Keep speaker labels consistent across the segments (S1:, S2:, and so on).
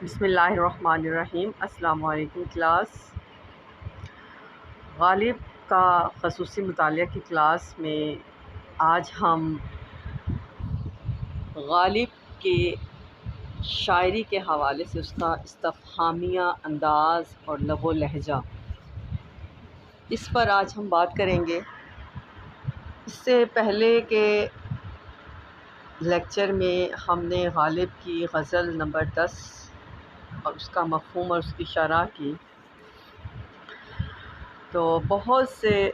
S1: بسم اللہ الرحمن الرحیم۔ السلام علیکم کلاس۔ غالب کا خصوصی مطالعہ کی کلاس میں آج ہم غالب کے شاعری کے حوالے سے اس کا استفہامیہ انداز اور لب و لہجہ، اس پر آج ہم بات کریں گے۔ اس سے پہلے کے لیکچر میں ہم نے غالب کی غزل نمبر 10 اور اس کا مفہوم اور اس کی شرح کی، تو بہت سے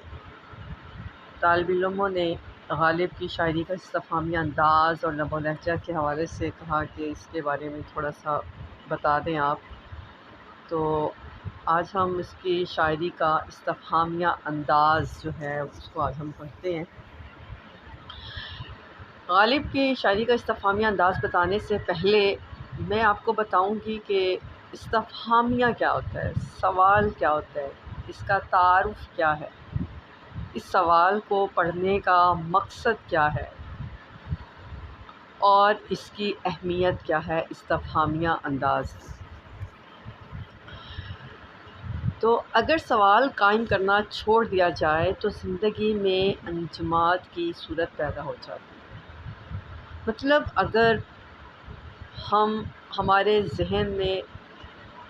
S1: طالب علموں نے غالب کی شاعری کا استفہامی انداز اور لب و لہجہ کے حوالے سے کہا کہ اس کے بارے میں تھوڑا سا بتا دیں آپ۔ تو آج ہم اس کی شاعری کا استفہامیہ انداز جو ہے اس کو آج ہم پڑھتے ہیں۔ غالب کی شاعری کا استفہامیہ انداز بتانے سے پہلے میں آپ کو بتاؤں گی کہ استفہامیہ کیا ہوتا ہے، سوال کیا ہوتا ہے، اس کا تعارف کیا ہے، اس سوال کو پڑھنے کا مقصد کیا ہے اور اس کی اہمیت کیا ہے استفہامیہ انداز۔ تو اگر سوال قائم کرنا چھوڑ دیا جائے تو زندگی میں انجماد کی صورت پیدا ہو جاتی ہے۔ مطلب اگر ہمارے ذہن میں،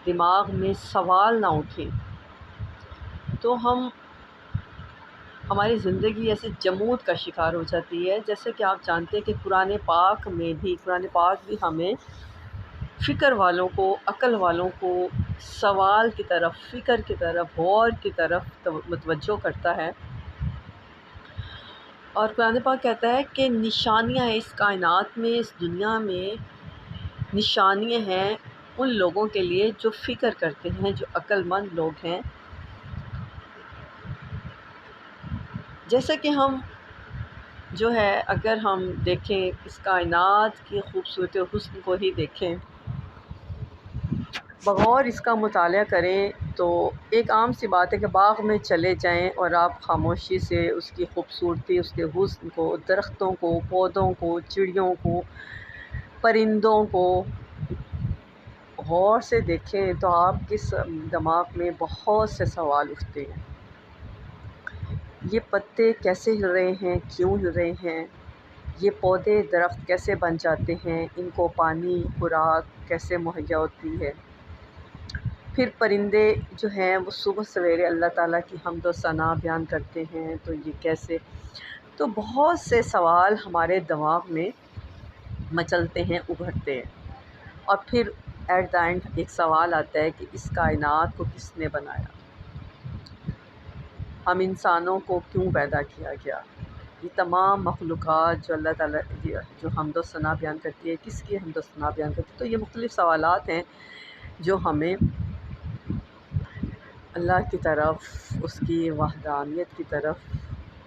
S1: دماغ میں سوال نہ اٹھیں تو ہماری زندگی ایسے جمود کا شکار ہو جاتی ہے۔ جیسے کہ آپ جانتے ہیں کہ قرآن پاک بھی ہمیں فکر والوں کو، عقل والوں کو سوال کی طرف، فکر کی طرف، غور کی طرف متوجہ کرتا ہے۔ اور قرآن پاک کہتا ہے کہ نشانیاں ہیں اس کائنات میں، اس دنیا میں نشانیاں ہیں ان لوگوں کے لیے جو فکر کرتے ہیں، جو عقل مند لوگ ہیں۔ جیسا کہ ہم جو ہے اگر ہم دیکھیں اس کائنات کی خوبصورتی و حسن کو ہی دیکھیں، بغور اس کا مطالعہ کریں، تو ایک عام سی بات ہے کہ باغ میں چلے جائیں اور آپ خاموشی سے اس کی خوبصورتی، اس کے حسن کو، درختوں کو، پودوں کو، چڑیوں کو، پرندوں کو غور سے دیکھیں تو آپ کے دماغ میں بہت سے سوال اٹھتے ہیں۔ یہ پتے کیسے ہل رہے ہیں، کیوں ہل رہے ہیں، یہ پودے درخت کیسے بن جاتے ہیں، ان کو پانی، خوراک کیسے مہیا ہوتی ہے، پھر پرندے جو ہیں وہ صبح سویرے اللہ تعالیٰ کی حمد و ثنا بیان کرتے ہیں، تو یہ کیسے، تو بہت سے سوال ہمارے دماغ میں مچلتے ہیں، ابھرتے ہیں۔ اور پھر ایٹ دا اینڈ ایک سوال آتا ہے کہ اس کائنات کو کس نے بنایا، ہم انسانوں کو کیوں پیدا کیا گیا، یہ تمام مخلوقات جو اللہ تعالیٰ جو حمد و ثنا بیان کرتی ہے، کس کی حمد و ثنا بیان کرتی ہے۔ تو یہ مختلف سوالات ہیں جو ہمیں اللہ کی طرف، اس کی وحدانیت کی طرف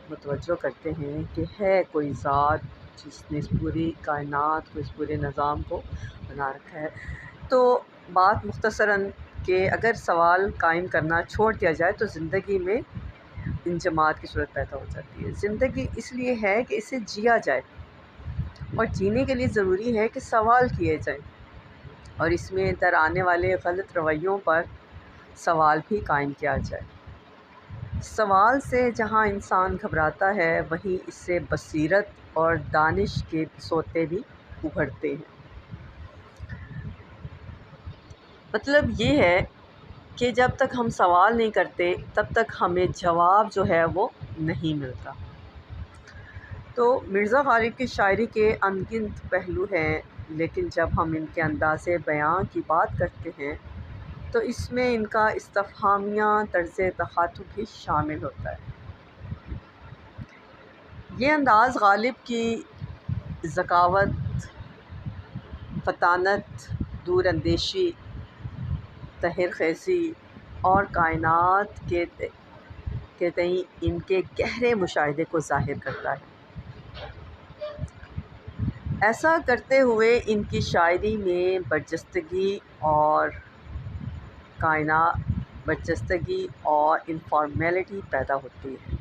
S1: متوجہ کرتے ہیں کہ ہے کوئی ذات جس نے اس پوری کائنات کو، اس پورے نظام کو بنا رکھا ہے۔ تو بات مختصراً کہ اگر سوال قائم کرنا چھوڑ دیا جائے تو زندگی میں انجماد کی صورت پیدا ہو جاتی ہے۔ زندگی اس لیے ہے کہ اسے جیا جائے، اور جینے کے لیے ضروری ہے کہ سوال کیے جائیں، اور اس میں در آنے والے غلط رویوں پر سوال بھی قائم کیا جائے۔ سوال سے جہاں انسان گھبراتا ہے، وہیں اس سے بصیرت اور دانش کے سوتے بھی ابھرتے ہیں۔ مطلب یہ ہے کہ جب تک ہم سوال نہیں کرتے تب تک ہمیں جواب جو ہے وہ نہیں ملتا۔ تو مرزا غالب کی شاعری کے ان گنت پہلو ہیں، لیکن جب ہم ان کے انداز بیاں کی بات کرتے ہیں تو اس میں ان کا استفہامیہ طرز تخاطب بھی شامل ہوتا ہے۔ یہ انداز غالب کی ذکاوت، فطانت، دور اندیشی، طاہر خیزی اور کائنات کے تئیں ان کے گہرے مشاہدے کو ظاہر کرتا ہے۔ ایسا کرتے ہوئے ان کی شاعری میں برجستگی اور انفارمیلٹی پیدا ہوتی ہے۔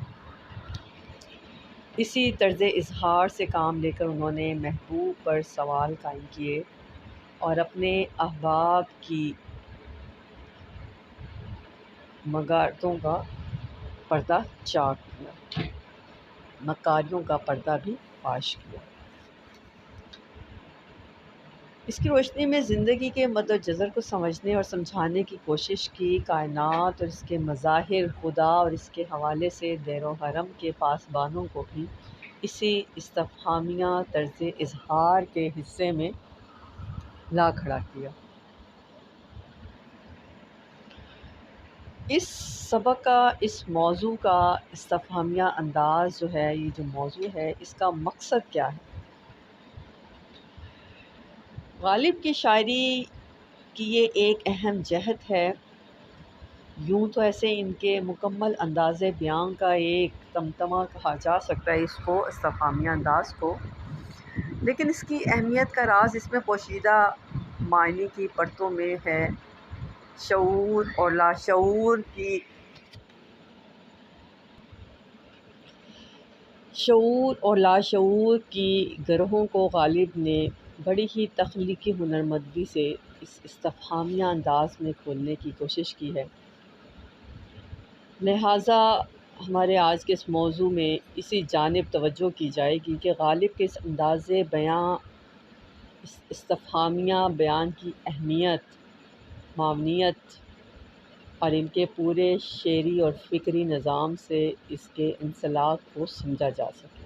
S1: اسی طرز اظہار سے کام لے کر انہوں نے محبوب پر سوال قائم کیے اور اپنے احباب کی مغارتوں کا پردہ چاک کیا، مکاریوں کا پردہ بھی فاش کیا۔ اس کی روشنی میں زندگی کے مد و جزر کو سمجھنے اور سمجھانے کی کوشش کی۔ کائنات اور اس کے مظاہر، خدا اور اس کے حوالے سے دیر و حرم کے پاسبانوں کو بھی اسی استفہامیہ طرز اظہار کے حصے میں لا کھڑا کیا۔ اس سبق کا، اس موضوع کا استفہامیہ انداز جو ہے، یہ جو موضوع ہے، اس کا مقصد کیا ہے؟ غالب کی شاعری کی یہ ایک اہم جہت ہے۔ یوں تو ایسے ان کے مکمل انداز بیان کا ایک تمتمہ کہا جا سکتا ہے اس کو، استفہامیہ انداز کو، لیکن اس کی اہمیت کا راز اس میں پوشیدہ معنی کی پرتوں میں ہے۔ شعور اور لاشعور کی گرہوں کو غالب نے بڑی ہی تخلیقی ہنرمندی سے اس استفہامیہ انداز میں کھولنے کی کوشش کی ہے۔ لہٰذا ہمارے آج کے اس موضوع میں اسی جانب توجہ کی جائے گی کہ غالب کے اس انداز بیاں، اس استفہامیہ بیان کی اہمیت، معاونیت اور ان کے پورے شعری اور فکری نظام سے اس کے انسلاک کو سمجھا جا سکے۔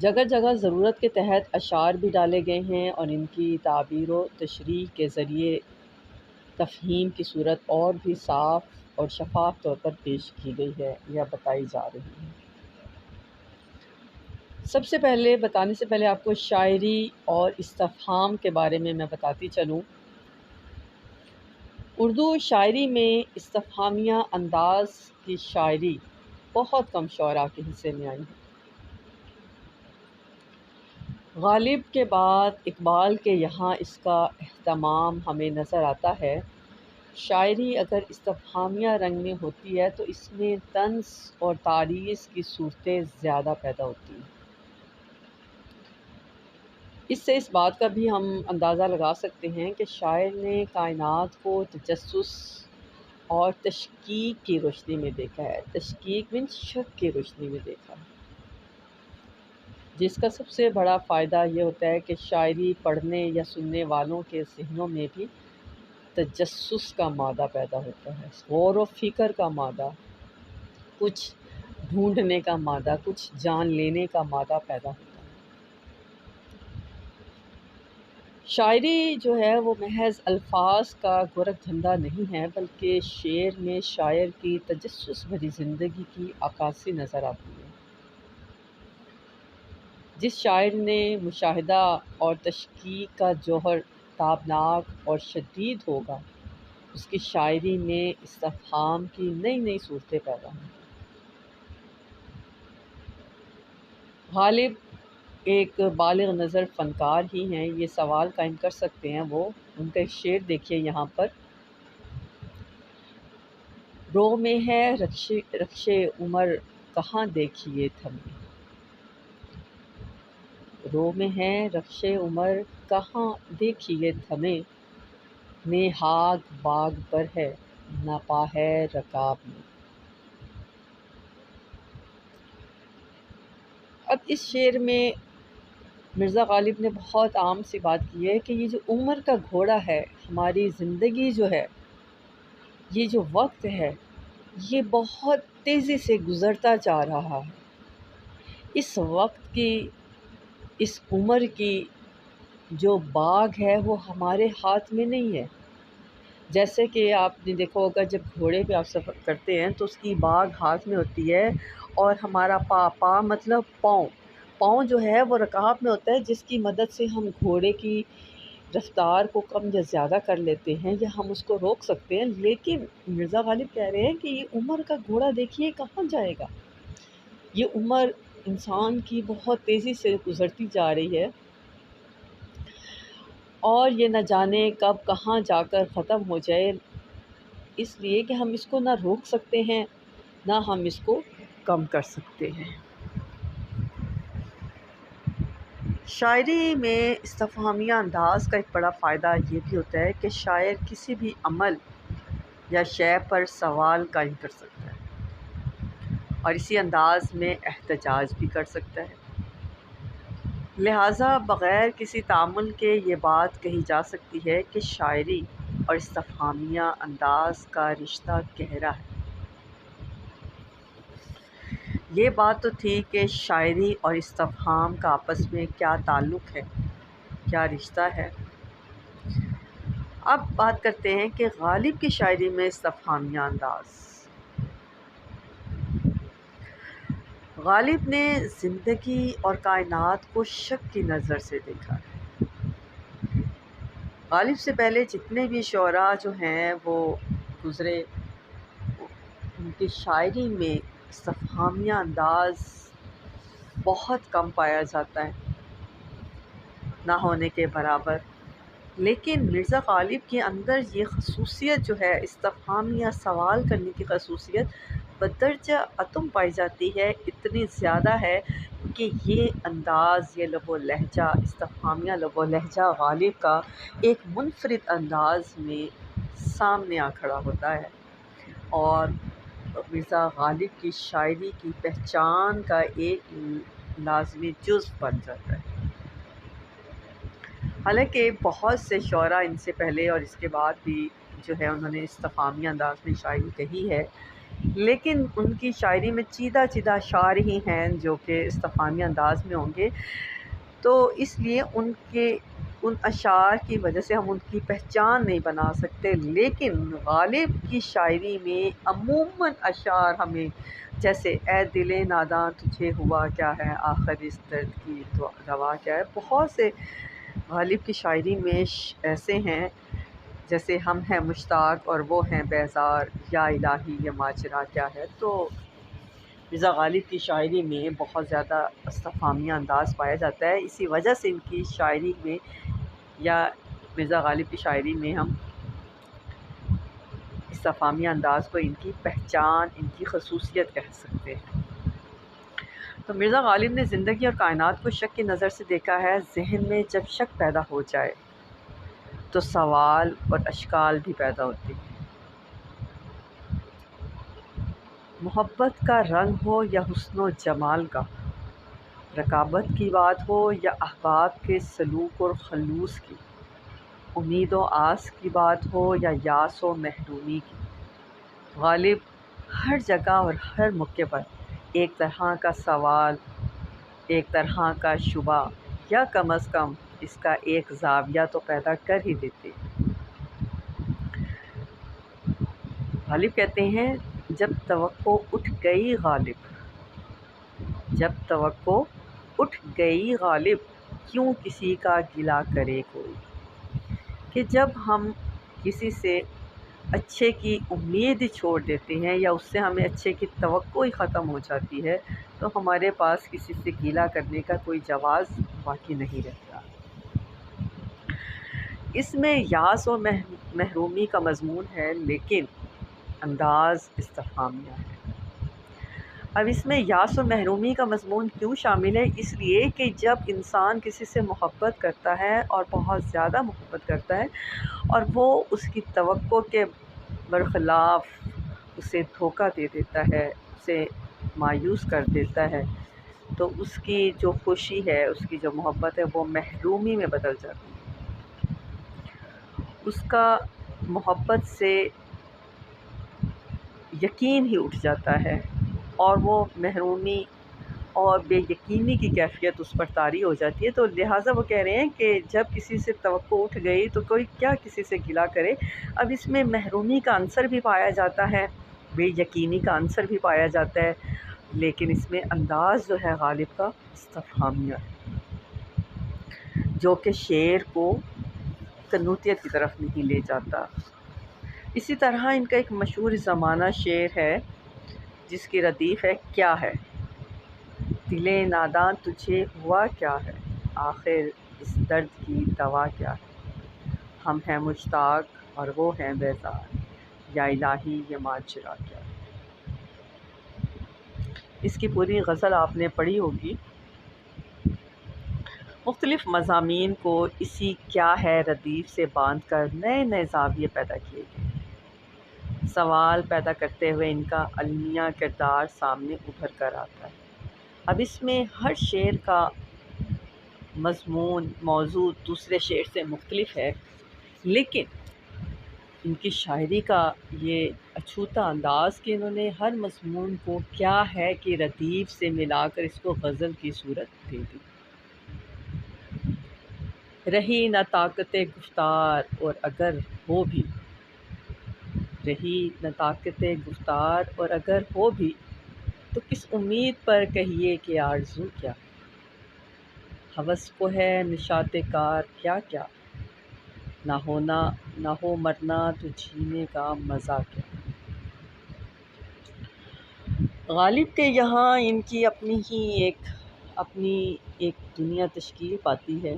S1: جگہ جگہ ضرورت کے تحت اشعار بھی ڈالے گئے ہیں اور ان کی تعبیر و تشریح کے ذریعے تفہیم کی صورت اور بھی صاف اور شفاف طور پر پیش کی گئی ہے یا بتائی جا رہی ہے۔ سب سے پہلے بتانے سے پہلے آپ کو شاعری اور استفہام کے بارے میں بتاتی چلوں۔ اردو شاعری میں استفہامیہ انداز کی شاعری بہت کم شعراء کے حصے میں آئی ہے۔ غالب کے بعد اقبال کے یہاں اس کا اہتمام ہمیں نظر آتا ہے۔ شاعری اگر استفہامیہ رنگ میں ہوتی ہے تو اس میں طنز اور تعریض کی صورتیں زیادہ پیدا ہوتی ہیں۔ اس سے اس بات کا بھی ہم اندازہ لگا سکتے ہیں کہ شاعر نے کائنات کو تجسس اور تشکیک کی روشنی میں دیکھا ہے۔ تشکیک مینس شک کی روشنی میں دیکھا ہے، جس کا سب سے بڑا فائدہ یہ ہوتا ہے کہ شاعری پڑھنے یا سننے والوں کے ذہنوں میں بھی تجسس کا مادہ پیدا ہوتا ہے، غور و فکر کا مادہ، کچھ ڈھونڈنے کا مادہ، کچھ جان لینے کا مادہ پیدا ہوتا ہے۔ شاعری جو ہے وہ محض الفاظ کا گورکھ دھندا نہیں ہے، بلکہ شعر میں شاعر کی تجسس بھری زندگی کی عکاسی نظر آتی ہے۔ جس شاعر نے مشاہدہ اور تشکیک کا جوہر تابناک اور شدید ہوگا، اس کی شاعری میں استفہام کی نئی نئی صورتیں پیدا ہوں۔ غالب ایک بالغ نظر فنکار ہی ہیں، یہ سوال قائم کر سکتے ہیں وہ۔ ان کا ایک شعر دیکھیے یہاں پر: رو میں ہے رخش عمر کہاں دیکھیے تھمے، رو میں ہے رخش عمر کہاں دیکھیے تھمے، نیہاد باغ پر ہے نہ پا ہے رکاب میں۔ اب اس شعر میں مرزا غالب نے بہت عام سی بات کی ہے کہ یہ جو عمر کا گھوڑا ہے، ہماری زندگی جو ہے، یہ جو وقت ہے، یہ بہت تیزی سے گزرتا جا رہا ہے۔ اس وقت کی، اس عمر کی جو باغ ہے وہ ہمارے ہاتھ میں نہیں ہے۔ جیسے کہ آپ نے دیکھا ہوگا جب گھوڑے پہ آپ سفر کرتے ہیں تو اس کی باگھ ہاتھ میں ہوتی ہے، اور ہمارا پا مطلب پاؤں جو ہے وہ رکاب میں ہوتا ہے، جس کی مدد سے ہم گھوڑے کی رفتار کو کم یا زیادہ کر لیتے ہیں یا ہم اس کو روک سکتے ہیں۔ لیکن مرزا غالب کہہ رہے ہیں کہ یہ عمر کا گھوڑا دیکھیے کہاں جائے گا، یہ عمر انسان کی بہت تیزی سے گزرتی جا رہی ہے، اور یہ نہ جانے کب کہاں جا کر ختم ہو جائے، اس لیے کہ ہم اس کو نہ روک سکتے ہیں نہ ہم اس کو کم کر سکتے ہیں۔ شاعری میں استفہامیہ انداز کا ایک بڑا فائدہ یہ بھی ہوتا ہے کہ شاعر کسی بھی عمل یا شے پر سوال قائم کر سکتا ہے اور اسی انداز میں احتجاج بھی کر سکتا ہے۔ لہٰذا بغیر کسی تعامل کے یہ بات کہی جا سکتی ہے کہ شاعری اور استفہامیہ انداز کا رشتہ گہرا ہے۔ یہ بات تو تھی کہ شاعری اور استفہام کا آپس میں کیا تعلق ہے، کیا رشتہ ہے۔ اب بات کرتے ہیں کہ غالب کی شاعری میں استفہامیہ انداز۔ غالب نے زندگی اور کائنات کو شک کی نظر سے دیکھا ہے۔ غالب سے پہلے جتنے بھی شعراء جو ہیں وہ گزرے، ان کی شاعری میں استفہامیہ انداز بہت کم پایا جاتا ہے، نہ ہونے کے برابر۔ لیکن مرزا غالب کے اندر یہ خصوصیت جو ہے، استفہامیہ سوال کرنے کی خصوصیت بدرجہ اتم پائی جاتی ہے، اتنی زیادہ ہے کہ یہ انداز، یہ لب و لہجہ، استفہامیہ لب و لہجہ غالب کا ایک منفرد انداز میں سامنے آ کھڑا ہوتا ہے اور مرزا غالب کی شاعری کی پہچان کا ایک لازمی جزو بن جاتا ہے۔ حالانکہ بہت سے شعراء ان سے پہلے اور اس کے بعد بھی جو ہے انہوں نے استفہامیہ انداز میں شاعری کہی ہے، لیکن ان کی شاعری میں چیدہ چیدہ اشعار ہی ہیں جو کہ استفہامیہ انداز میں ہوں گے، تو اس لیے ان اشعار کی وجہ سے ہم ان کی پہچان نہیں بنا سکتے۔ لیکن غالب کی شاعری میں عموماً اشعار ہمیں، جیسے اے دل ناداں تجھے ہوا کیا ہے، آخر اس درد کی دوا کیا ہے، بہت سے غالب کی شاعری میں ایسے ہیں، جیسے ہم ہیں مشتاق اور وہ ہیں بیزار، یا الہی یہ ماجرا کیا ہے۔ تو مرزا غالب کی شاعری میں بہت زیادہ استفہامیہ انداز پایا جاتا ہے، اسی وجہ سے ان کی شاعری میں، یا مرزا غالب کی شاعری میں ہم استفہامیہ انداز کو ان کی پہچان، ان کی خصوصیت کہہ سکتے ہیں۔ تو مرزا غالب نے زندگی اور کائنات کو شک کی نظر سے دیکھا ہے۔ ذہن میں جب شک پیدا ہو جائے تو سوال اور اشکال بھی پیدا ہوتے ہیں۔ محبت کا رنگ ہو یا حسن و جمال کا، رقابت کی بات ہو یا احباب کے سلوک اور خلوص کی، امید و آس کی بات ہو یا یاس و محرومی کی، غالب ہر جگہ اور ہر موقع پر ایک طرح کا سوال، ایک طرح کا شبہ، یا کم از کم اس کا ایک زاویہ تو پیدا کر ہی دیتے ہیں۔ غالب کہتے ہیں، جب توقع اٹھ گئی غالب، جب توقع اٹھ گئی غالب، کیوں کسی کا گلہ کرے کوئی، کہ جب ہم کسی سے اچھے کی امید ہی چھوڑ دیتے ہیں یا اس سے ہمیں اچھے کی توقع ہی ختم ہو جاتی ہے، تو ہمارے پاس کسی سے گلہ کرنے کا کوئی جواز باقی نہیں رہتا۔ اس میں یاس و محرومی کا مضمون ہے، لیکن انداز استفہامیہ ہے۔ اب اس میں یاس و محرومی کا مضمون کیوں شامل ہے؟ اس لیے کہ جب انسان کسی سے محبت کرتا ہے اور بہت زیادہ محبت کرتا ہے اور وہ اس کی توقع کے برخلاف اسے دھوکہ دے دیتا ہے، اسے مایوس کر دیتا ہے، تو اس کی جو خوشی ہے، اس کی جو محبت ہے، وہ محرومی میں بدل جاتی ہے۔ اس کا محبت سے یقین ہی اٹھ جاتا ہے اور وہ محرومی اور بے یقینی کی کیفیت اس پر طاری ہو جاتی ہے۔ تو لہٰذا وہ کہہ رہے ہیں کہ جب کسی سے توقع اٹھ گئی تو کوئی کیا کسی سے گلہ کرے۔ اب اس میں محرومی کا عنصر بھی پایا جاتا ہے، بے یقینی کا عنصر بھی پایا جاتا ہے، لیکن اس میں انداز جو ہے غالب کا استفہامیہ ہے، جو کہ شعر کو قنوطیت کی طرف نہیں لے جاتا۔ اسی طرح ان کا ایک مشہور زمانہ شعر ہے جس کی ردیف ہے، کیا ہے دل ناداں تجھے ہوا کیا ہے، آخر اس درد کی دوا کیا ہے، ہم ہیں مشتاق اور وہ ہیں بیزار، یا الہی یہ ماجرا کیا ہے۔ اس کی پوری غزل آپ نے پڑھی ہوگی۔ مختلف مضامین کو اسی کیا ہے ردیف سے باندھ کر نئے نئے زاویے پیدا کیے گئے، سوال پیدا کرتے ہوئے ان کا المیہ کردار سامنے ابھر کر آتا ہے۔ اب اس میں ہر شعر کا مضمون موضوع دوسرے شعر سے مختلف ہے، لیکن ان کی شاعری کا یہ اچھوتا انداز کہ انہوں نے ہر مضمون کو کیا ہے کہ ردیف سے ملا کر اس کو غزل کی صورت دے دی۔ رہی نہ طاقت گفتار اور اگر ہو بھی، رہی نہ طاقت گفتار اور اگر ہو بھی، تو کس امید پر کہیے کہ آرزو کیا، ہوس کو ہے نشاط کار کیا کیا، نہ ہونا نہ ہو مرنا تو جینے کا مزہ کیا۔ غالب کے یہاں ان کی اپنی ایک دنیا تشکیل پاتی ہے،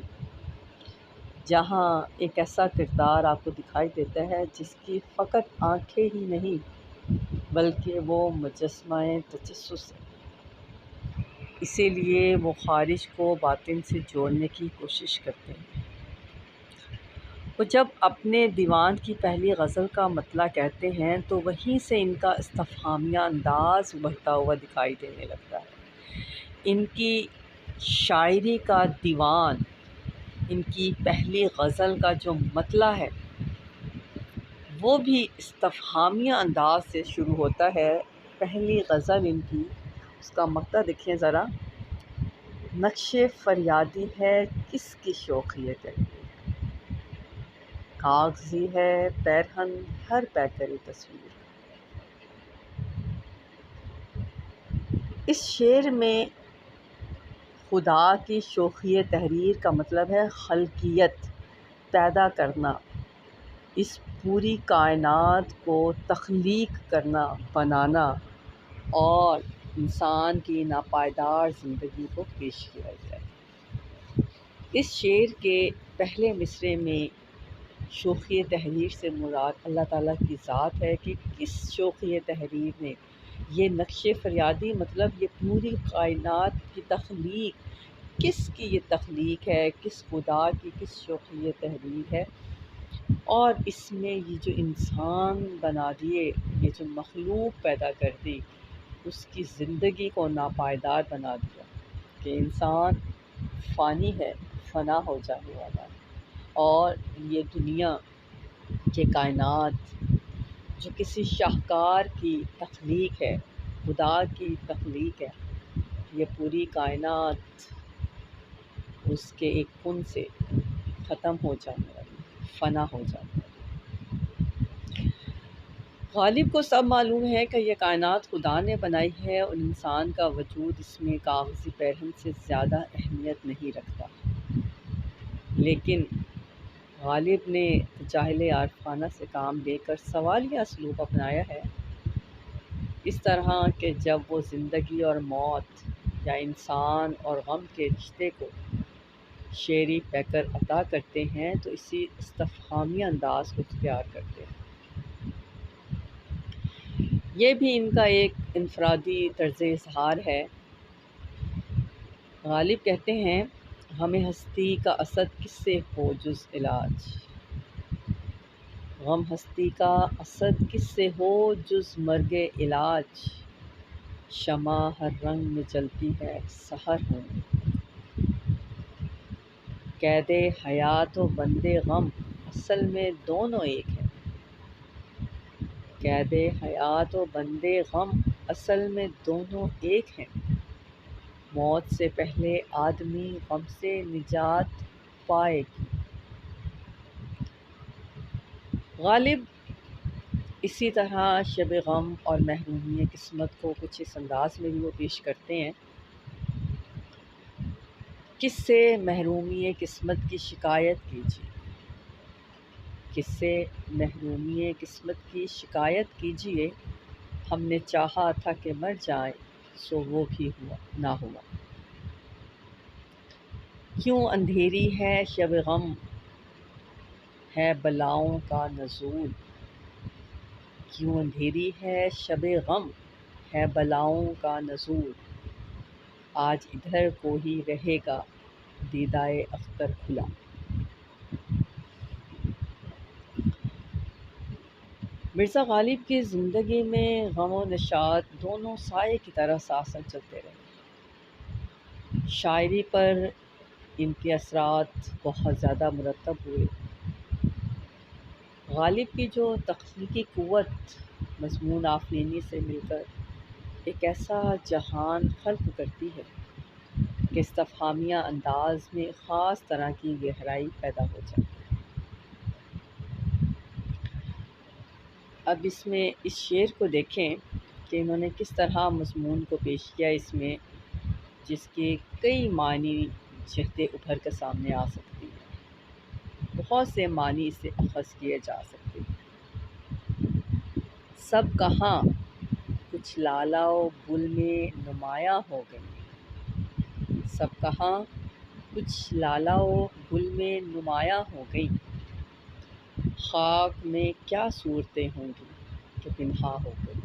S1: جہاں ایک ایسا کردار آپ کو دکھائی دیتا ہے جس کی فقط آنکھیں ہی نہیں بلکہ وہ مجسمہ تجسس ہے۔ اسی لیے وہ خارج کو باطن سے جوڑنے کی کوشش کرتے ہیں۔ وہ جب اپنے دیوان کی پہلی غزل کا مطلع کہتے ہیں تو وہیں سے ان کا استفہامیہ انداز ابھرتا ہوا دکھائی دینے لگتا ہے۔ ان کی شاعری کا دیوان، ان کی پہلی غزل کا جو مطلع ہے وہ بھی استفہامیہ انداز سے شروع ہوتا ہے۔ پہلی غزل ان کی، اس کا مقطع دیکھیں ذرا، نقش فریادی ہے کس کی شوخی تحریر، کاغذی ہے پیرہن ہر پیکر تصویر۔ اس شعر میں خدا کی شوخی تحریر کا مطلب ہے خلقیت، پیدا کرنا، اس پوری کائنات کو تخلیق کرنا، بنانا اور انسان کی ناپائیدار زندگی کو پیش کیا جائے۔ اس شعر کے پہلے مصرعے میں شوخی تحریر سے مراد اللہ تعالیٰ کی ذات ہے کہ کس شوخی تحریر نے یہ نقش فریادی، مطلب یہ پوری کائنات کی تخلیق، کس کی یہ تخلیق ہے، کس خدا کی کس شوخی تحریر ہے، اور اس میں یہ جو انسان بنا دیے، یہ جو مخلوق پیدا کر دی، اس کی زندگی کو ناپائیدار بنا دیا کہ انسان فانی ہے، فنا ہو جانے والا ہے، اور یہ دنیا، یہ کائنات جو کسی شاہکار کی تخلیق ہے، خدا کی تخلیق ہے، یہ پوری کائنات اس کے ایک کن سے ختم ہو جانے والی، فنا ہو جانے والی۔ غالب کو سب معلوم ہے کہ یہ کائنات خدا نے بنائی ہے اور انسان کا وجود اس میں کاغذی پیرہن سے زیادہ اہمیت نہیں رکھتا، لیکن غالب نے جاہل عارفانہ سے کام لے کر سوالیہ اسلوب اپنایا ہے، اس طرح کہ جب وہ زندگی اور موت یا انسان اور غم کے رشتے کو شعری پیکر عطا کرتے ہیں تو اسی استفہامی انداز کو اختیار کرتے ہیں۔ یہ بھی ان کا ایک انفرادی طرز اظہار ہے۔ غالب کہتے ہیں، ہمیں ہستی کا اسد کس سے ہو جز علاج، غم ہستی کا اسد کس سے ہو جز مرگ علاج، شمع ہر رنگ میں جلتی ہے سحر ہوں، قید حیات و بند غم اصل میں دونوں ایک ہیں، قید حیات و بند غم اصل میں دونوں ایک ہیں، موت سے پہلے آدمی غم سے نجات پائے گی۔ غالب اسی طرح شب غم اور محرومی قسمت کو کچھ اس انداز میں بھی وہ پیش کرتے ہیں، کس سے محرومی قسمت کی شکایت کیجیے، کس سے محرومی قسمت کی شکایت کیجیے، ہم نے چاہا تھا کہ مر جائیں سو وہ بھی نہ ہوا، کیوں اندھیری ہے شب غم ہے بلاؤں کا نزول، کیوں اندھیری ہے شب غم ہے بلاؤں کا نزول، آج ادھر کو ہی رہے گا دیدائے اختر کھلا۔ مرزا غالب کی زندگی میں غم و نشاط دونوں سائے کی طرح ساتھ ساتھ چلتے رہے۔ شاعری پر ان کے اثرات بہت زیادہ مرتب ہوئے۔ غالب کی جو تخلیقی قوت مضمون آفرینی سے مل کر ایک ایسا جہان خلق کرتی ہے کہ استفہامیہ انداز میں خاص طرح کی گہرائی پیدا ہو جاتی ہے۔ اب اس میں اس شعر کو دیکھیں کہ انہوں نے کس طرح مضمون کو پیش کیا اس میں، جس کے کئی معنی جہتیں ابھر کر سامنے آ سکتی ہیں، بہت سے معنی اس سے اخذ کیے جا سکتے ہیں۔ سب کہاں کچھ لالا و گل میں نمایاں ہو گئی، سب کہاں کچھ لالا و گل میں نمایاں ہو گئی، خاک میں کیا صورتیں ہوں گی کہ پنہاں ہو گئی۔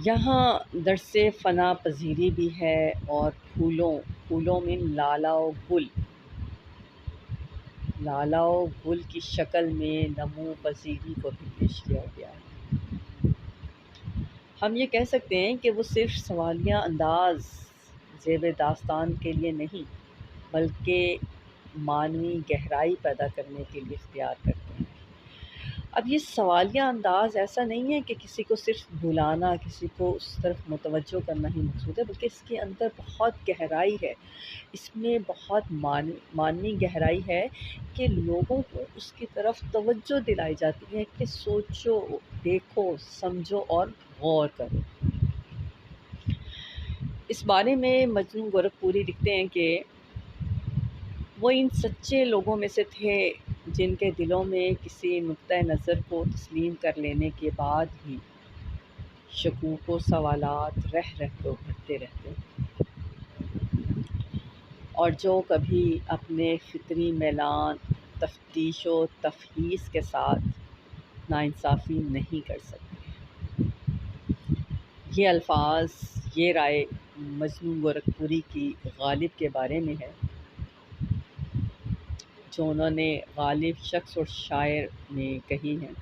S1: یہاں درس فنا پذیری بھی ہے اور پھولوں میں لالا و گل کی شکل میں نمو پذیری کو بھی پیش کیا گیا ہے۔ ہم یہ کہہ سکتے ہیں کہ وہ صرف سوالیہ انداز زیب داستان کے لیے نہیں بلکہ معنوی گہرائی پیدا کرنے کے لیے اختیار کرتے ہیں۔ اب یہ سوالیہ انداز ایسا نہیں ہے کہ کسی کو صرف بھلانا، کسی کو اس طرف متوجہ کرنا ہی مقصود ہے، بلکہ اس کے اندر بہت گہرائی ہے، اس میں بہت معنوی گہرائی ہے کہ لوگوں کو اس کی طرف توجہ دلائی جاتی ہے کہ سوچو، دیکھو، سمجھو اور غور کرو۔ اس بارے میں مجنوں گورکھپوری لکھتے ہیں کہ وہ ان سچے لوگوں میں سے تھے جن کے دلوں میں کسی نقطہ نظر کو تسلیم کر لینے کے بعد بھی شکوک و سوالات رہ کر ابھرتے رہتے، اور جو کبھی اپنے فطری میلان تفتیش و تفحیص کے ساتھ ناانصافی نہیں کر سکتے۔ یہ الفاظ، یہ رائے مجنوں گورکھپوری کی غالب کے بارے میں ہے، جو انہوں نے غالب شخص اور شاعر میں کہی ہیں۔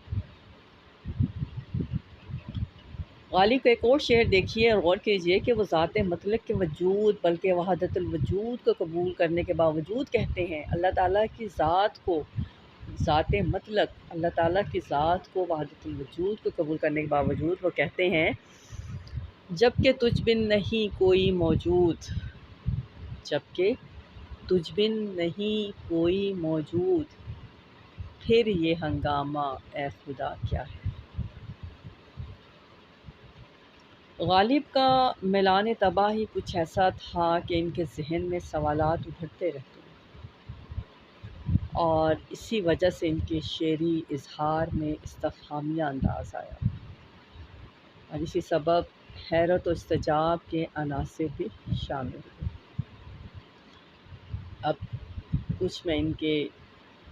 S1: غالب کا ایک اور شعر دیکھیے اور غور کیجیے کہ وہ ذات مطلق کے وجود بلکہ وحدت الوجود کو قبول کرنے کے باوجود کہتے ہیں، اللہ تعالیٰ کی ذات کو، ذات مطلق اللہ تعالیٰ کی ذات کو، وحدت الوجود کو قبول کرنے کے باوجود وہ کہتے ہیں، جب کہ تجھ بن نہیں کوئی موجود، جب کہ تجھ بن نہیں کوئی موجود، پھر یہ ہنگامہ اے خدا کیا ہے۔ غالب کا میلان طبع ہی کچھ ایسا تھا کہ ان کے ذہن میں سوالات ابھرتے رہتے اور اسی وجہ سے ان کے شعری اظہار میں استفہامیہ انداز آیا، اور اسی سبب حیرت و استعجاب کے عناصر بھی شامل ہوئے۔ اب کچھ میں ان کے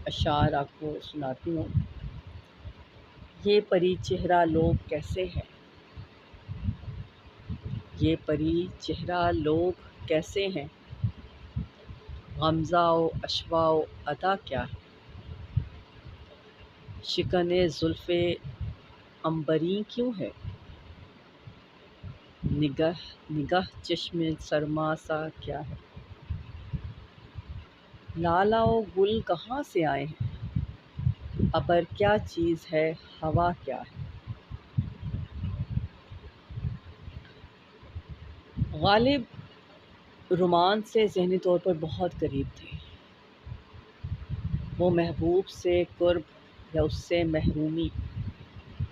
S1: اشعار آپ کو سناتی ہوں۔ یہ پری چہرہ لوگ کیسے ہیں، یہ پری چہرہ لوگ کیسے ہیں، غمزہ و اشوا و ادا کیا ہے، شکن زلف عنبرین کیوں ہے، نگہ چشم سرما سا کیا ہے، لالا و گل کہاں سے آئے ہیں، ابر کیا چیز ہے، ہوا کیا ہے۔ غالب رومان سے ذہنی طور پر بہت قریب تھے۔ وہ محبوب سے قرب یا اس سے محرومی،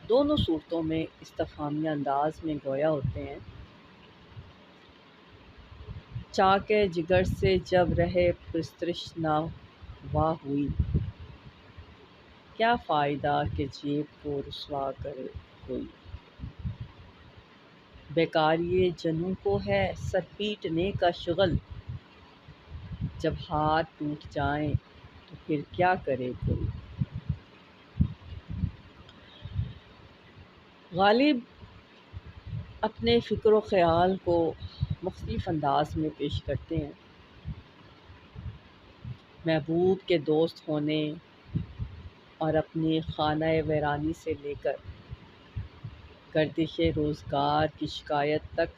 S1: دونوں صورتوں میں استفہامیہ انداز میں گویا ہوتے ہیں۔ چاک جگر سے جب رہے پرستش ناوا ہوئی، کیا فائدہ کہ جیب کو رسوا کرے کوئی، بیکاری جنوں کو ہے سر پیٹنے کا شغل، جب ہاتھ ٹوٹ جائیں تو پھر کیا کرے کوئی۔ غالب اپنے فکر و خیال کو مختلف انداز میں پیش کرتے ہیں۔ محبوب کے دوست ہونے اور اپنی خانہ ویرانی سے لے کر گردش روزگار کی شکایت تک،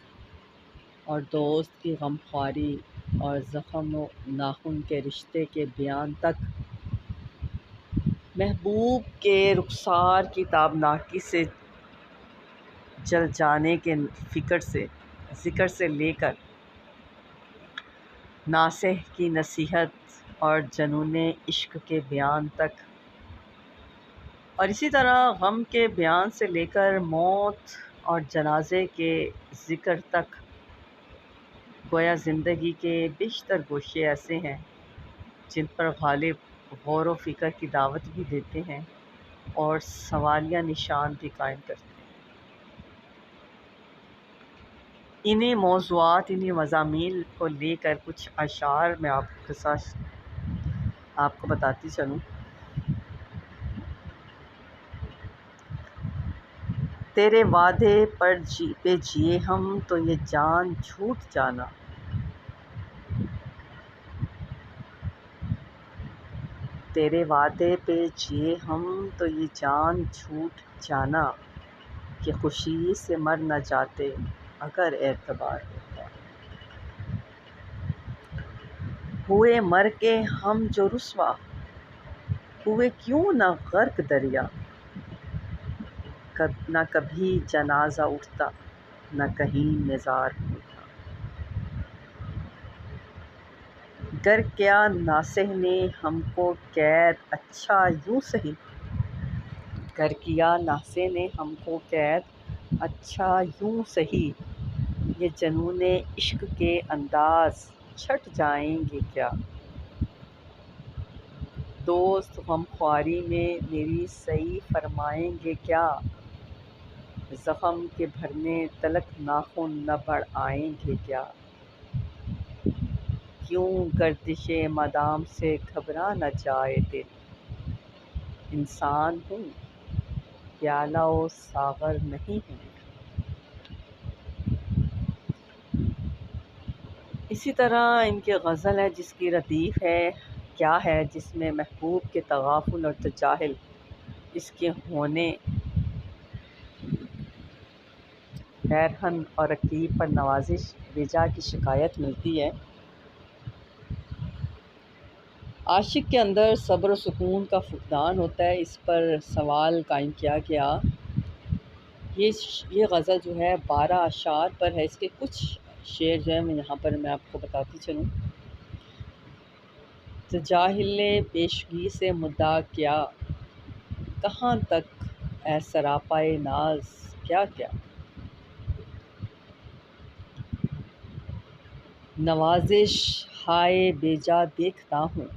S1: اور دوست کی غمخواری اور زخم و ناخن کے رشتے کے بیان تک، محبوب کے رخسار کی تابناکی سے جل جانے کے ذکر سے لے کر ناصح کی نصیحت اور جنون عشق کے بیان تک، اور اسی طرح غم کے بیان سے لے کر موت اور جنازے کے ذکر تک، گویا زندگی کے بیشتر گوشے ایسے ہیں جن پر غالب غور و فکر کی دعوت بھی دیتے ہیں اور سوالیہ نشان بھی قائم کرتے ہیں۔ انہی موضوعات، انہی مضامین کو لے کر کچھ اشعار میں آپ کو بتاتی چلوں۔ تیرے وعدے پہ جیے ہم تو یہ جان جھوٹ جانا، تیرے وعدے پہ جیے ہم تو یہ جان جھوٹ جانا، کہ خوشی سے مر نہ جاتے اگر اعتبار ہوتا، ہوئے مر کے ہم جو رسوا، ہوئے کیوں نہ غرق دریا، نہ کبھی جنازہ اٹھتا نہ کہیں مزار ہوتا، گر کیا ناصح نے ہم کو قید اچھا یوں سہی، گر کیا ناصح نے ہم کو قید اچھا یوں سہی، یہ جنون عشق کے انداز چھٹ جائیں گے کیا، دوست غمخواری میں میری سعی فرمائیں گے کیا، زخم کے بھرنے تلک ناخن نہ بڑھ آئیں گے کیا، کیوں گردش مدام سے گھبرا نہ جائے دل، انسان ہوں پیالہ و ساغر نہیں ہوں۔ اسی طرح ان کی غزل ہے جس کی ردیف ہے کیا ہے، جس میں محبوب کے تغافل اور تجاہل، اس کے ہونے، پیرہن اور رقیب پر نوازش بیجا کی شکایت ملتی ہے۔ عاشق کے اندر صبر و سکون کا فقدان ہوتا ہے، اس پر سوال قائم کیا گیا۔ یہ غزل جو ہے 12 اشعار پر ہے، اس کے کچھ شعر جو ہیں یہاں پر میں آپ کو بتاتی چلوں۔ تجاہل پیشگی سے مدعا کیا، کہاں تک اے سراپائے ناز کیا کیا، نوازش ہائے بیجا دیکھتا ہوں،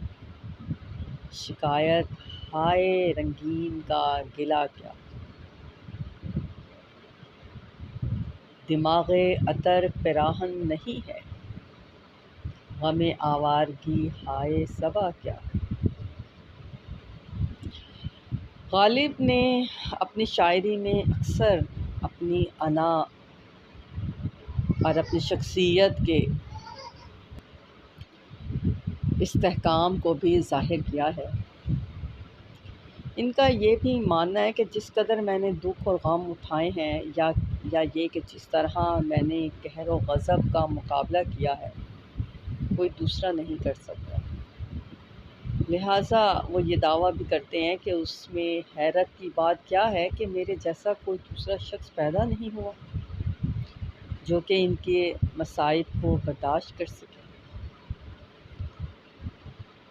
S1: شکایت ہائے رنگین کا گلہ کیا، دماغ عطر پیراہن نہیں ہے، غم آوارگی ہائے صبا کیا۔ غالب نے اپنی شاعری میں اکثر اپنی انا اور اپنی شخصیت کے استحکام کو بھی ظاہر کیا ہے۔ ان کا یہ بھی ماننا ہے کہ جس قدر میں نے دکھ اور غم اٹھائے ہیں، یا یہ کہ جس طرح میں نے قہر و غضب کا مقابلہ کیا ہے، کوئی دوسرا نہیں کر سکتا، لہٰذا وہ یہ دعویٰ بھی کرتے ہیں کہ اس میں حیرت کی بات کیا ہے کہ میرے جیسا کوئی دوسرا شخص پیدا نہیں ہوا جو کہ ان کے مصائب کو برداشت کر سکے،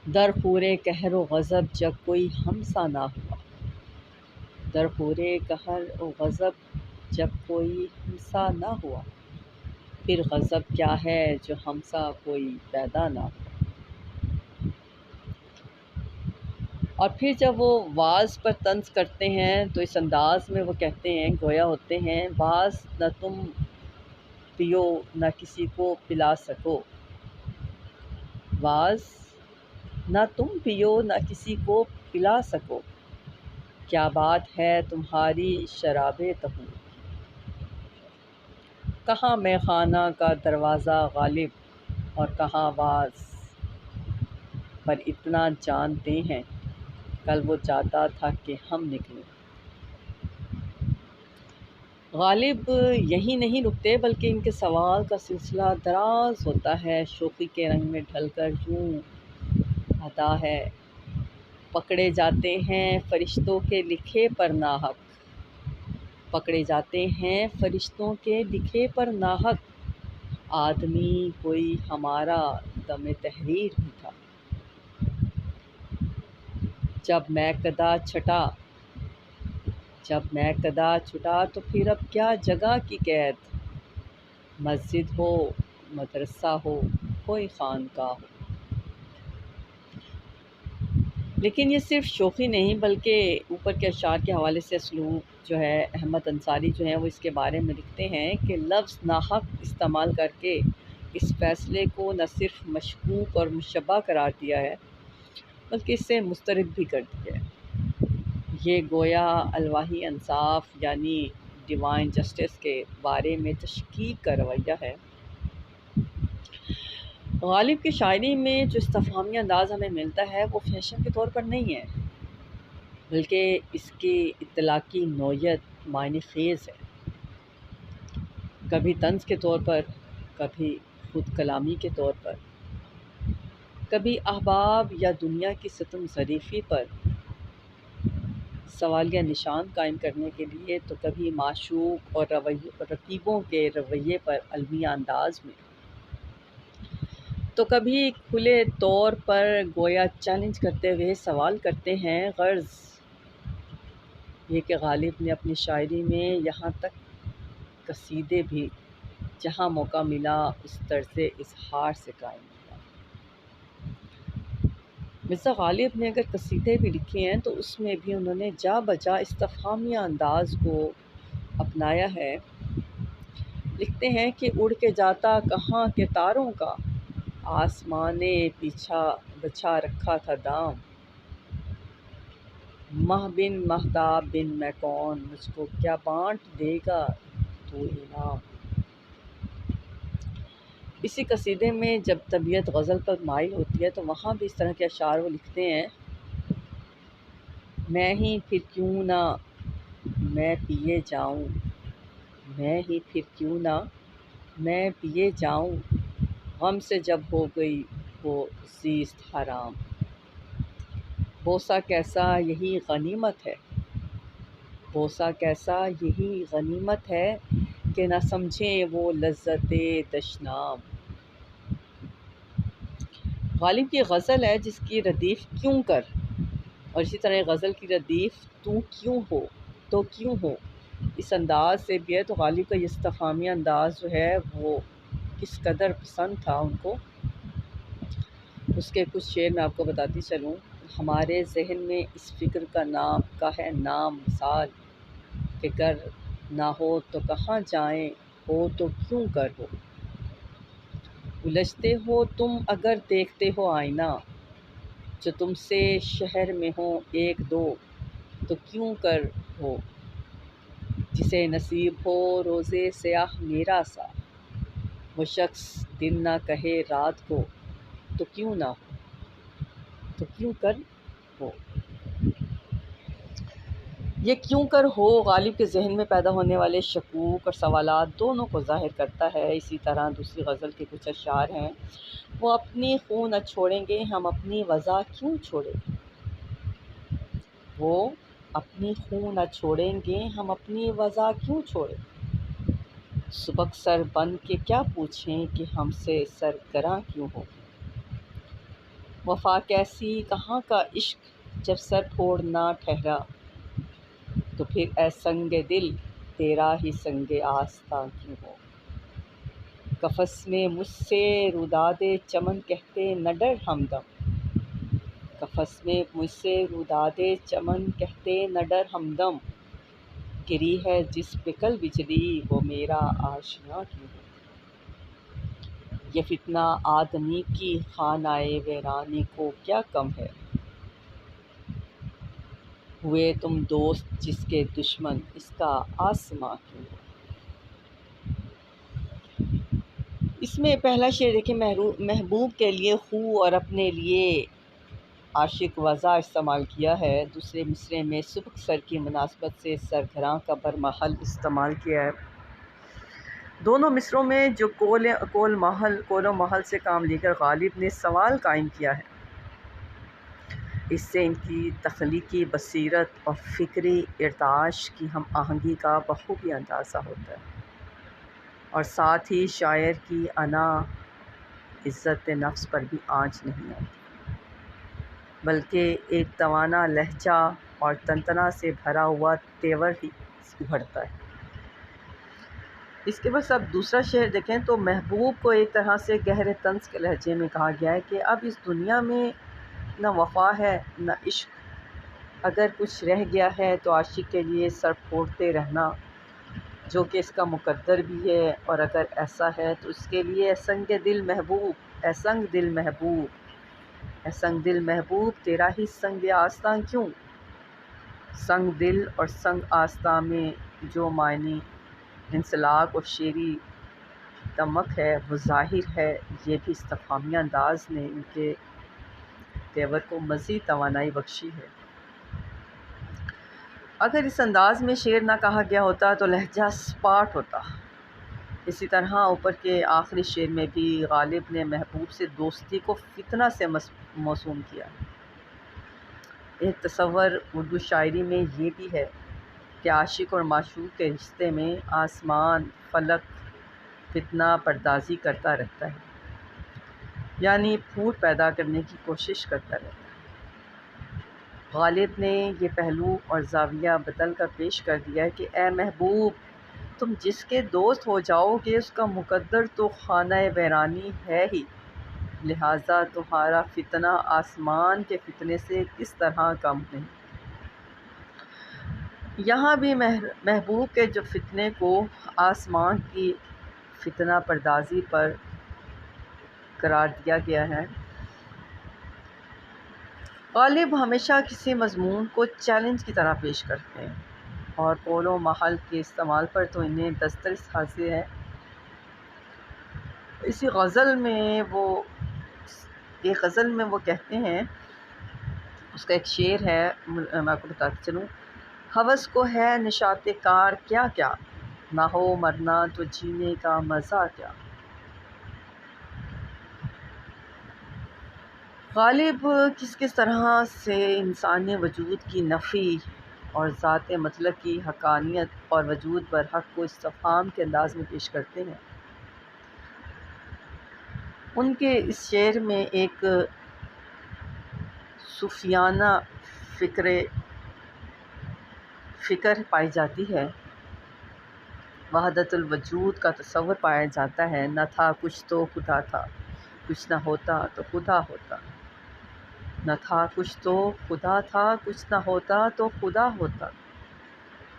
S1: در خور قہر و غضب جب کوئی ہمسا نہ ہوا، در خور قہر و غضب جب کوئی ہمسا نہ ہوا، پھر غضب کیا ہے جو ہمسا کوئی پیدا نہ ہوا۔ اور پھر جب وہ واعظ پر طنز کرتے ہیں تو اس انداز میں وہ کہتے ہیں، گویا ہوتے ہیں، واعظ نہ تم پیو نہ کسی کو پلا سکو، واعظ نہ تم پیو نہ کسی کو پلا سکو، کیا بات ہے تمہاری شراب طہور، کہاں میں خانہ کا دروازہ غالب اور کہاں آواز پر اتنا جانتے ہیں کل وہ چاہتا تھا کہ ہم نکلیں۔ غالب یہی نہیں رکتے بلکہ ان کے سوال کا سلسلہ دراز ہوتا ہے، شوخی کے رنگ میں ڈھل کر یوں آتا ہے۔ پکڑے جاتے ہیں فرشتوں کے لکھے پر ناحق، پکڑے جاتے ہیں فرشتوں کے لکھے پر ناحق، آدمی کوئی ہمارا دم تحریر بھی تھا۔ جب میں کدا چھٹا تو پھر اب کیا جگہ کی قید، مسجد ہو مدرسہ ہو کوئی خانقاہ ہو۔ لیکن یہ صرف شوخی نہیں بلکہ اوپر کے اشعار کے حوالے سے اسلوب جو ہے، احمد انصاری جو ہیں وہ اس کے بارے میں لکھتے ہیں کہ لفظ ناحق استعمال کر کے اس فیصلے کو نہ صرف مشکوک اور مشبہ قرار دیا ہے بلکہ اس سے مسترد بھی کر دیا ہے۔ یہ گویا الواہی انصاف یعنی ڈیوائن جسٹس کے بارے میں تشکیک کا رویہ ہے۔ غالب کی شاعری میں جو استفہامی انداز ہمیں ملتا ہے وہ فیشن کے طور پر نہیں ہے بلکہ اس کی اطلاقی نوعیت معنی خیز ہے، کبھی طنز کے طور پر، کبھی خود کلامی کے طور پر، کبھی احباب یا دنیا کی ستم ظریفی پر سوالیہ نشان قائم کرنے کے لیے، تو کبھی معشوق اور رقیبوں کے رویے پر المیہ انداز میں، تو کبھی کھلے طور پر گویا چیلنج کرتے ہوئے سوال کرتے ہیں۔ غرض یہ کہ غالب نے اپنی شاعری میں یہاں تک قصیدے بھی جہاں موقع ملا اس طرز اظہار سے قائم کیا۔ مرزا غالب نے اگر قصیدے بھی لکھے ہیں تو اس میں بھی انہوں نے جا بجا استفہامیہ انداز کو اپنایا ہے۔ لکھتے ہیں کہ اڑ کے جاتا کہاں کے تاروں کا، آسمان نے پیچھا بچھا رکھا تھا دام، ماہ بن ماہتاب بن میں کون، مجھ کو کیا بانٹ دے گا تو انعام۔ اسی قصیدے میں جب طبیعت غزل پر مائل ہوتی ہے تو وہاں بھی اس طرح کے اشعار وہ لکھتے ہیں۔ میں ہی پھر کیوں نہ میں پیے جاؤں، میں ہی پھر کیوں نہ میں پیے جاؤں، غم سے جب ہو گئی وہ زیست حرام، بوسہ کیسا یہی غنیمت ہے، بوسہ کیسا یہی غنیمت ہے کہ نہ سمجھیں وہ لذت دشنام۔ غالب کی غزل ہے جس کی ردیف کیوں کر، اور اسی طرح غزل کی ردیف تو کیوں ہو، اس انداز سے بھی ہے۔ تو غالب کا یہ استفہامی انداز جو ہے وہ کس قدر پسند تھا ان کو، اس کے کچھ شعر میں آپ کو بتاتی چلوں۔ ہمارے ذہن میں اس فکر کا ہے نام مثال، کہ گر نہ ہو تو کہاں جائیں، ہو تو کیوں کر ہو، الجھتے ہو تم اگر دیکھتے ہو آئینہ، جو تم سے شہر میں ہو ایک دو تو کیوں کر ہو، جسے نصیب ہو روزے سیاہ میرا سا، وہ شخص دن نہ کہے رات کو تو کیوں نہ ہو، تو کیوں کر ہو۔ یہ کیوں کر ہو غالب کے ذہن میں پیدا ہونے والے شکوک اور سوالات دونوں کو ظاہر کرتا ہے۔ اسی طرح دوسری غزل کے کچھ اشعار ہیں، وہ اپنی خوں نہ چھوڑیں گے ہم اپنی وضع کیوں چھوڑیں، وہ اپنی خوں نہ چھوڑیں گے ہم اپنی وضع کیوں چھوڑیں، سبک سر بن کے کیا پوچھیں کہ ہم سے سرگراں کیوں ہو، وفا کیسی کہاں کا عشق جب سر پھوڑ نہ ٹھہرا، تو پھر اے سنگ دل تیرا ہی سنگ آستاں کیوں ہو، قفس میں مجھ سے روداد چمن کہتے نہ ڈر ہمدم، قفس میں مجھ سے روداد چمن کہتے نہ ڈر ہمدم، گری ہے جس پہ کل بجلی وہ میرا آشنا کیوں ہو، یہ فتنہ آدمی کی خانہ ویرانی کو کیا کم ہے، ہوئے تم دوست جس کے دشمن اس کا آسماں کیوں ہو۔ اس میں پہلا شعر دیکھیں، محبوب کے لیے خو اور اپنے لیے عاشق وضع استعمال کیا ہے۔ دوسرے مصرعے میں سبک سر کی مناسبت سے سرگراں کا برمحل استعمال کیا ہے۔ دونوں مصرعوں میں جو کول و محل سے کام لے کر غالب نے سوال قائم کیا ہے، اس سے ان کی تخلیقی بصیرت اور فکری ارتعاش کی ہم آہنگی کا بخوبی اندازہ ہوتا ہے، اور ساتھ ہی شاعر کی انا عزت نفس پر بھی آنچ نہیں آتی، بلکہ ایک توانا لہجہ اور تنتنا سے بھرا ہوا تیور ہی ابھرتا ہے۔ اس کے بعد اب دوسرا شعر دیکھیں تو محبوب کو ایک طرح سے گہرے طنز کے لہجے میں کہا گیا ہے کہ اب اس دنیا میں نہ وفا ہے نہ عشق، اگر کچھ رہ گیا ہے تو عاشق کے لیے سر پھوڑتے رہنا، جو کہ اس کا مقدر بھی ہے، اور اگر ایسا ہے تو اس کے لیے اے سنگ دل محبوب، اے سنگ دل محبوب، اے سنگ دل محبوب تیرا ہی سنگ آستاں کیوں؟ سنگ دل اور سنگ آستاں میں جو معنی انسلاک اور شعری تمک ہے وہ ظاہر ہے، یہ بھی استفہامی انداز نے ان کے تیور کو مزید توانائی بخشی ہے۔ اگر اس انداز میں شعر نہ کہا گیا ہوتا تو لہجہ سپاٹ ہوتا۔ اسی طرح اوپر کے آخری شعر میں بھی غالب نے محبوب سے دوستی کو فتنہ سے موسوم کیا۔ ایک تصور اردو شاعری میں یہ بھی ہے کہ عاشق اور معشوق کے رشتے میں آسمان فلک فتنہ پردازی کرتا رہتا ہے، یعنی پھوٹ پیدا کرنے کی کوشش کرتا رہتا ہے۔ غالب نے یہ پہلو اور زاویہ بدل کر پیش کر دیا کہ اے محبوب، تم جس کے دوست ہو جاؤ گے اس کا مقدر تو خانہ ویرانی ہے ہی، لہٰذا تمہارا فتنہ آسمان کے فتنے سے کس طرح کم نہیں۔ یہاں بھی محبوب کے جو فتنے کو آسمان کی فتنہ پردازی پر قرار دیا گیا ہے۔ غالب ہمیشہ کسی مضمون کو چیلنج کی طرح پیش کرتے ہیں، اور قول و محل کے استعمال پر تو انہیں دسترس حاصل ہے۔ ایک غزل میں وہ کہتے ہیں، اس کا ایک شعر ہے، میں آپ کو بتاتی چلوں: ہوس کو ہے نشاط کار کیا کیا، نہ ہو مرنا تو جینے کا مزہ کیا۔ غالب کس طرح سے انسانی وجود کی نفی اور ذات مطلق کی حقانیت اور وجود برحق کو استفہام کے انداز میں پیش کرتے ہیں۔ ان کے اس شعر میں ایک صوفیانہ فکر پائی جاتی ہے، وحدت الوجود کا تصور پایا جاتا ہے۔ نہ تھا کچھ تو خدا تھا، کچھ نہ ہوتا تو خدا ہوتا۔ نہ تھا کچھ تو خدا تھا، کچھ نہ ہوتا تو خدا ہوتا۔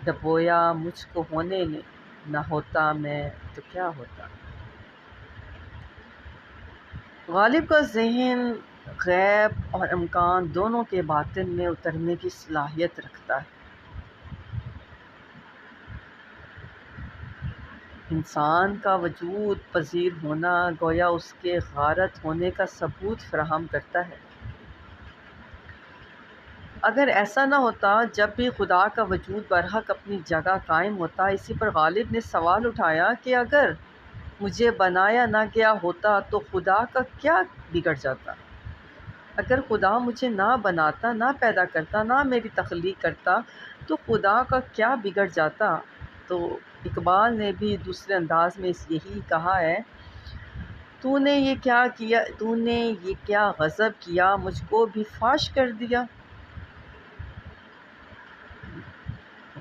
S1: ڈبویا مجھ کو ہونے نے، نہ ہوتا میں تو کیا ہوتا۔ غالب کا ذہن غیب اور امکان دونوں کے باطن میں اترنے کی صلاحیت رکھتا ہے۔ انسان کا وجود پذیر ہونا گویا اس کے غارت ہونے کا ثبوت فراہم کرتا ہے۔ اگر ایسا نہ ہوتا، جب بھی خدا کا وجود برحق اپنی جگہ قائم ہوتا۔ اسی پر غالب نے سوال اٹھایا کہ اگر مجھے بنایا نہ گیا ہوتا تو خدا کا کیا بگڑ جاتا؟ اگر خدا مجھے نہ بناتا، نہ پیدا کرتا، نہ میری تخلیق کرتا تو خدا کا کیا بگڑ جاتا؟ تو اقبال نے بھی دوسرے انداز میں یہی کہا ہے: تو نے یہ کیا کیا، تو نے یہ کیا غضب کیا، مجھ کو بھی فاش کر دیا۔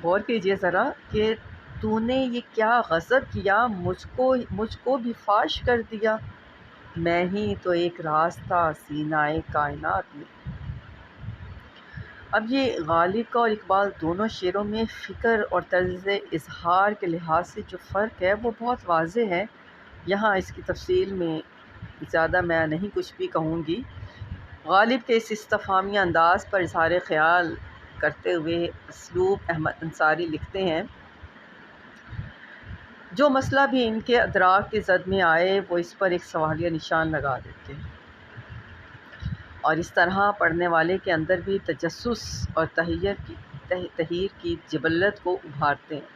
S1: غور کیجئے ذرا کہ تو نے یہ کیا غضب کیا، مجھ کو بھی فاش کر دیا، میں ہی تو ایک راز تھا سینہ کائنات میں۔ اب یہ غالب کا اور اقبال دونوں شعروں میں فکر اور طرز اظہار کے لحاظ سے جو فرق ہے وہ بہت واضح ہے۔ یہاں اس کی تفصیل میں زیادہ میں نہیں کچھ بھی کہوں گی۔ غالب کے اس استفہامی انداز پر اظہار خیال کرتے ہوئے اسلوب احمد انصاری لکھتے ہیں: جو مسئلہ بھی ان کے ادراک کی زد میں آئے وہ اس پر ایک سوالیہ نشان لگا دیتے ہیں، اور اس طرح پڑھنے والے کے اندر بھی تجسس اور تحیر کی جبلت کو ابھارتے ہیں۔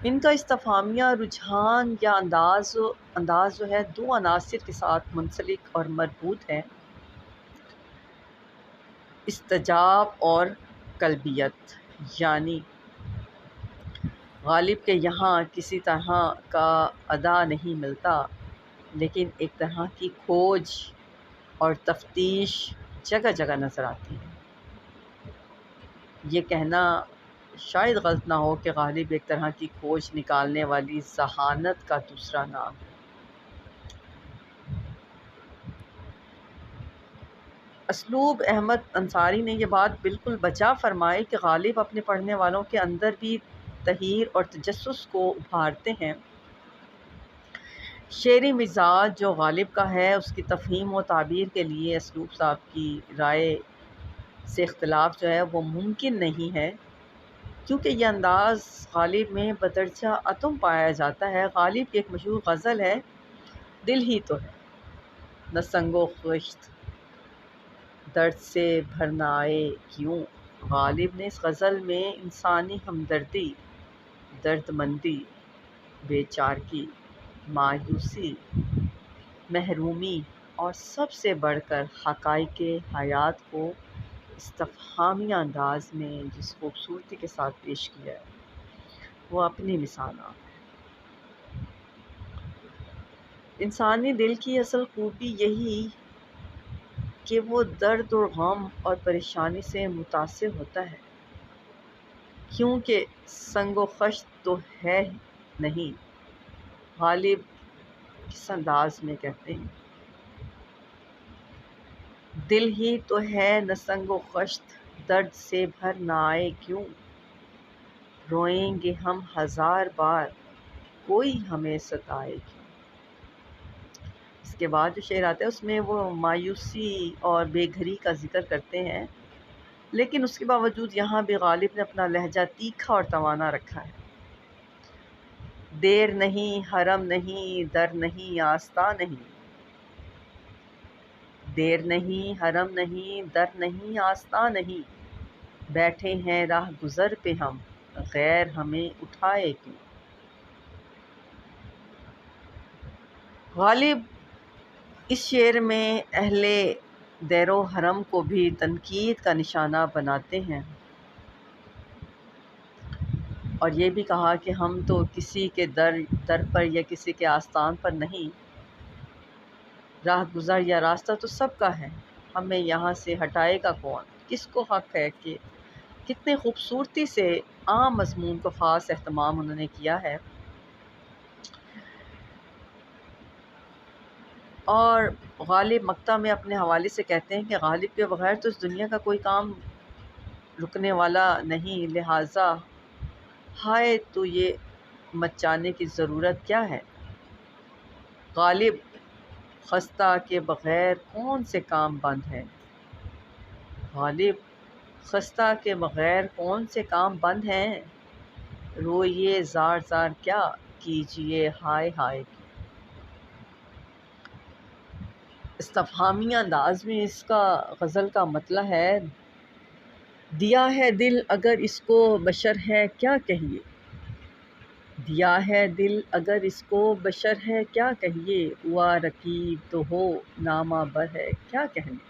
S1: ان کا استفہامیہ رجحان یا انداز جو ہے دو عناصر کے ساتھ منسلک اور مربوط ہے، استجاب اور قلبیت، یعنی غالب کے یہاں کسی طرح کا ادا نہیں ملتا، لیکن ایک طرح کی کھوج اور تفتیش جگہ جگہ نظر آتی ہے۔ یہ کہنا شاید غلط نہ ہو کہ غالب ایک طرح کی کھوج نکالنے والی ذہانت کا دوسرا نام ہے۔ اسلوب احمد انصاری نے یہ بات بالکل بجا فرمائی کہ غالب اپنے پڑھنے والوں کے اندر بھی تحیر اور تجسس کو ابھارتے ہیں۔ شعری مزاج جو غالب کا ہے اس کی تفہیم و تعبیر کے لیے اسلوب صاحب کی رائے سے اختلاف جو ہے وہ ممکن نہیں ہے، کیونکہ یہ انداز غالب میں بدرجہ اتم پایا جاتا ہے۔ غالب کی ایک مشہور غزل ہے، دل ہی تو ہے نہ سنگ و خشت، درد سے بھرنا آئے کیوں۔ غالب نے اس غزل میں انسانی ہمدردی، درد مندی، بے چارگی، مایوسی، محرومی اور سب سے بڑھ کر حقائق حیات کو استفہامی انداز میں جس خوبصورتی کے ساتھ پیش کیا ہے وہ اپنی مثال ہے۔ انسانی دل کی اصل خوبی یہی کہ وہ درد اور غم اور پریشانی سے متاثر ہوتا ہے، کیونکہ سنگ و خشت تو ہے نہیں۔ غالب کس انداز میں کہتے ہیں، دل ہی تو ہے نہ سنگ و خشت، درد سے بھر نہ آئے کیوں، روئیں گے ہم ہزار بار کوئی ہمیں ستائے کیوں۔ اس کے بعد جو شعر آتا ہے اس میں وہ مایوسی اور بے گھری کا ذکر کرتے ہیں، لیکن اس کے باوجود یہاں بھی غالب نے اپنا لہجہ تیکھا اور توانا رکھا ہے۔ دیر نہیں، حرم نہیں، در نہیں، آستاں نہیں، دیر نہیں، حرم نہیں، در نہیں، آستاں نہیں، بیٹھے ہیں راہ گزر پہ ہم، غیر ہمیں اٹھائے کیوں۔ غالب اس شعر میں اہل دیر و حرم کو بھی تنقید کا نشانہ بناتے ہیں، اور یہ بھی کہا کہ ہم تو کسی کے در پر یا کسی کے آستان پر نہیں، راہ گزر یا راستہ تو سب کا ہے، ہمیں یہاں سے ہٹائے گا کون، کس کو حق ہے کہ۔ کتنے خوبصورتی سے عام مضمون کو خاص اہتمام انہوں نے کیا ہے، اور غالب مقطع میں اپنے حوالے سے کہتے ہیں کہ غالب کے بغیر تو اس دنیا کا کوئی کام رکنے والا نہیں، لہٰذا ہائے تو یہ مچانے کی ضرورت کیا ہے۔ غالب خستہ کے بغیر کون سے کام بند ہیں، غالب خستہ کے بغیر کون سے کام بند ہیں، روئیے زار زار کیا کیجیے ہائے ہائے۔ استفہامی انداز میں اس کا غزل کا مطلب ہے، دیا ہے دل اگر اس کو بشر ہے کیا کہیے، دیا ہے دل اگر اس کو بشر ہے کیا کہیے، ہوا رکیب تو ہو نامہ بر ہے کیا کہیے۔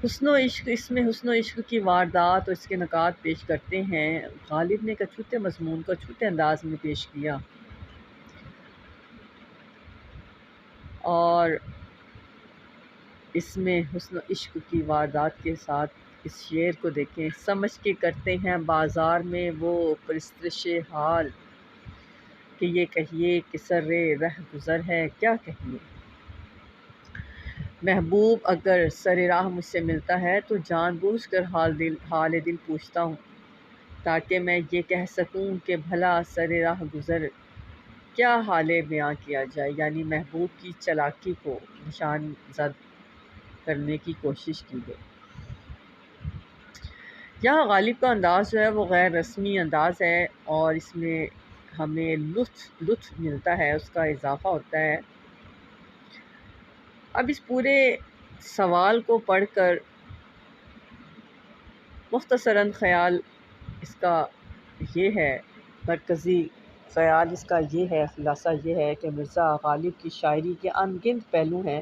S1: حسن و عشق، اس میں حسن و عشق کی واردات اور اس کے نکات پیش کرتے ہیں۔ غالب نے ایک اچھوتے مضمون کو اچھوتے انداز میں پیش کیا، اور اس میں حسن و عشق کی واردات کے ساتھ اس شعر کو دیکھیں، سمجھ کے کرتے ہیں بازار میں وہ پرستش حال، کہ یہ کہیے کہ سر رہ گزر ہے کیا کہیے۔ محبوب اگر سر راہ مجھ سے ملتا ہے تو جان بوجھ کر حال دل پوچھتا ہوں، تاکہ میں یہ کہہ سکوں کہ بھلا سر راہ گزر کیا حال بیاں کیا جائے، یعنی محبوب کی چالاکی کو نشان زد کرنے کی کوشش کی گئی۔ یہاں غالب کا انداز جو ہے وہ غیر رسمی انداز ہے، اور اس میں ہمیں لطف ملتا ہے، اس کا اضافہ ہوتا ہے۔ اب اس پورے سوال کو پڑھ کر مختصراً خیال اس کا یہ ہے، مرکزی خیال اس کا یہ ہے، خلاصہ یہ ہے کہ مرزا غالب کی شاعری کے ان گنت پہلو ہیں،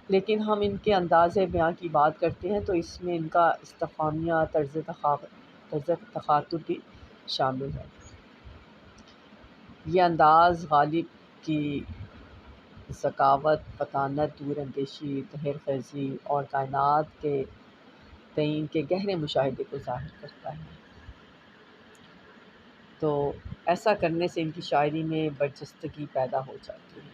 S1: لیکن ہم ان کے انداز بیاں کی بات کرتے ہیں تو اس میں ان کا استفہامیہ طرز تخاطب بھی شامل ہے۔ یہ انداز غالب کی ذکاوت، فطانت، دور اندیشی، طاہر خیزی اور کائنات کے تئیں کے گہرے مشاہدے کو ظاہر کرتا ہے، تو ایسا کرنے سے ان کی شاعری میں برجستگی پیدا ہو جاتی ہے۔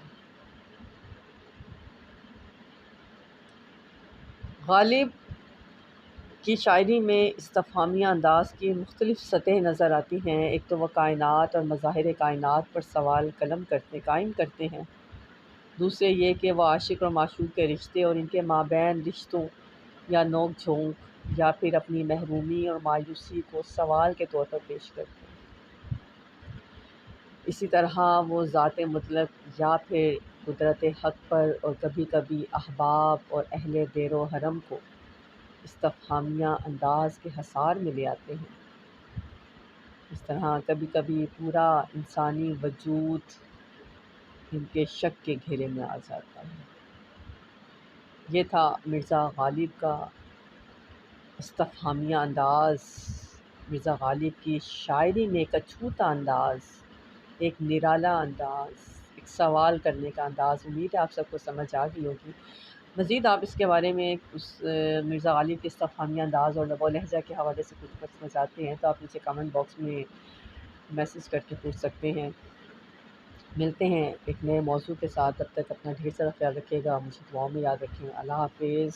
S1: غالب کی شاعری میں استفہامیہ انداز کی مختلف سطح نظر آتی ہیں۔ ایک تو وہ کائنات اور مظاہر کائنات پر سوال قائم کرتے ہیں، دوسرے یہ کہ وہ عاشق اور معشوق کے رشتے اور ان کے مابین رشتوں یا نوک جھونک یا پھر اپنی محرومی اور مایوسی کو سوال کے طور پر پیش کرتے ہیں۔ اسی طرح وہ ذات مطلق یا پھر قدرت حق پر اور کبھی کبھی احباب اور اہل دیر و حرم کو استفہامیہ انداز کے حصار میں لے آتے ہیں۔ اس طرح کبھی کبھی پورا انسانی وجود ان کے شک کے گھیرے میں آ جاتا ہے۔ یہ تھا مرزا غالب کا استفہامیہ انداز، مرزا غالب کی شاعری میں ایک اچھوتا انداز، ایک نرالا انداز، ایک سوال کرنے کا انداز۔ امید ہے آپ سب کو سمجھ آ گئی ہوگی۔ مزید آپ اس کے بارے میں مرزا غالب کے استفہامیہ انداز اور لب و لہجہ کے حوالے سے کچھ پوچھنا چاہتے ہیں تو آپ مجھے کامنٹ باکس میں میسج کر کے پوچھ سکتے ہیں۔ ملتے ہیں ایک نئے موضوع کے ساتھ، تب تک اپنا ڈھیر سارا خیال رکھیے گا، مجھے دعاؤں میں یاد رکھیں۔ اللہ حافظ۔